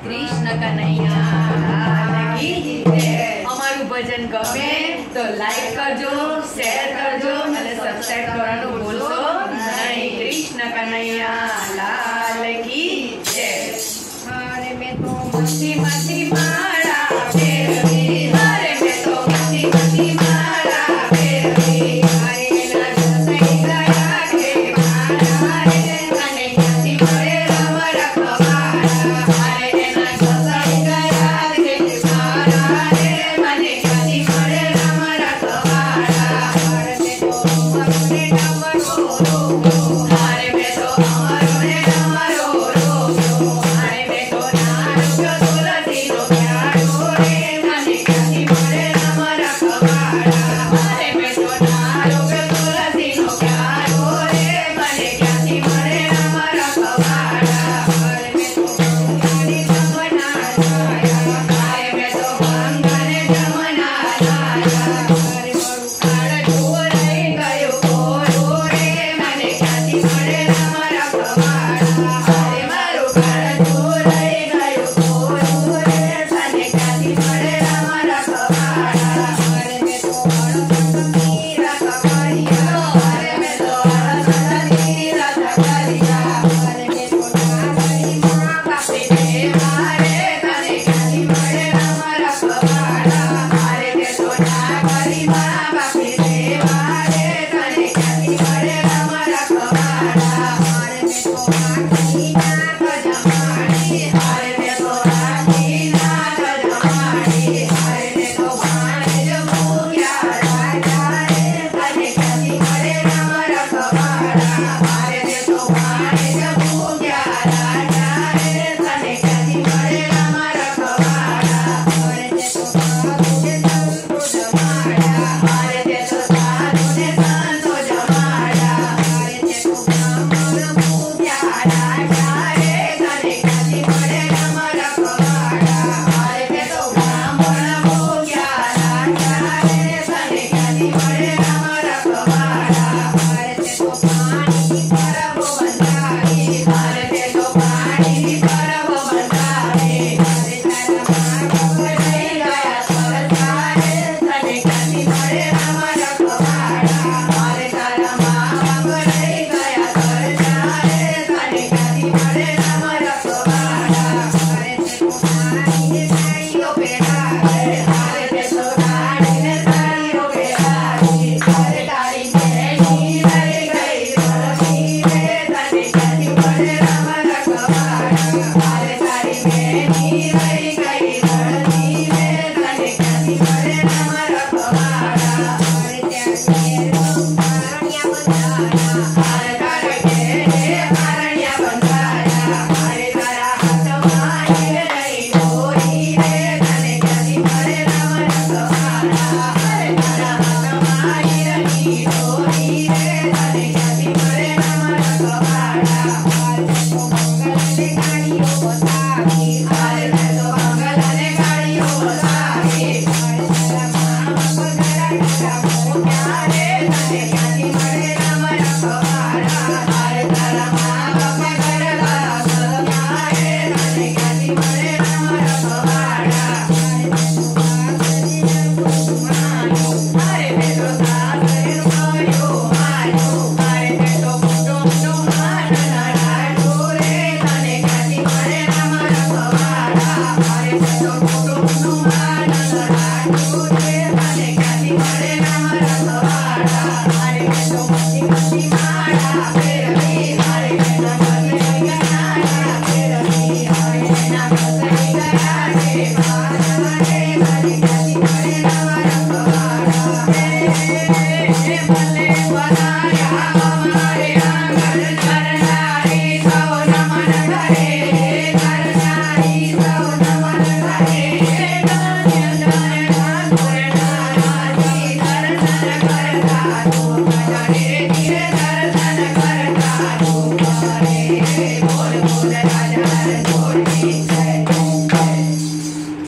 कृष्ण कन्हैया लाल की जय। અમારું ભજન ગમે તો લાઈક કરજો, શેર કરજો અને સબસ્ક્રાઇબ કરવાનું ભૂલશો નહીં। कृष्ण कन्हैया लाल की जय। अरे मैं तो मस्ती मस्ती मारा फेरवी, अरे मैं तो मस्ती मस्ती मारा फेरवी, अरे ना जसई गया के मारा रे कने क्यासी मरे राम रखवाड़ा, अरे ना जसई गया के मारा रे कने क्यासी मरे राम रखवाड़ा, अरे मैं तो अपने डमरू अरे मैं तो अमर डमरू अरे मैं तो नारो तुलसी नो प्यारो रे कने क्यासी मरे राम रखवाड़ा, अरे मैं तो नारो तुलसी नो प्यारो रे कने क्यासी मरे राम रखवाड़ा, अरे मैं तो गंगने जमुना लाया, अरे मैं तो गंगने जमुना लाया, अरे मारू काळ ढोराई गयो कोरो रे कने क्यासी मरे राम रखवाड़ा, अरे मारू काळ ढोराई गयो कोरो रे कने क्यासी मरे राम रखवाड़ा, अरे मैं तो हरसतनी रख करिया, अरे मैं तो हरसतनी रख करिया, अरे मैं तो नागरी माँ बापे देवा रे कने क्यासी मरे राम रखवाड़ा, अरे मैं तो नागरी माँ बापे देवा रे कने क्यासी मरे राम रखवाड़ा, अरे मैं तो आखी नाग जमाड़ी, अरे मैं तो आखी नाग जमाड़ी, अरे मैं तो भाणेज मुखिया राजा रे कने क्यासी मरे राम रखवाड़ा, अरे मैं तो भाणेज मुखिया राजा रे कने क्यासी मरे राम रखवाड़ा, अरे मैं तो साधु ने संतो जमाड़ा, अरे मैं तो साधु ने संतो जमाड़ा, अरे मैं तो ब्राह्मण मुखिया राजा रे कने क्यासी मरे राम रखवाड़ा, अरे मैं तो ब्राह्मण मुखिया राजा रे कने क्यासी मरे राम रखवाड़ा, अरे मैं तो पानी की परब बंधारी, अरे मैं तो पानी की परब बंधारी, अरे तारा माधव रही गया सरसा रे कने क्यासी मरे राम रखवाड़ा, अरे तारा माधव रही गया सरसा रे कने क्यासी मरे राम रखवाड़ा, अरे मैं तो साड़ी ने साड़ियों पे डाले, अरे मैं तो साड़ी ने साड़ियों पे डाली, अरे तारी बहनी रही गई बरसी रे कने क्यासी मरे राम रखवाड़ा, अरे तारी बहनी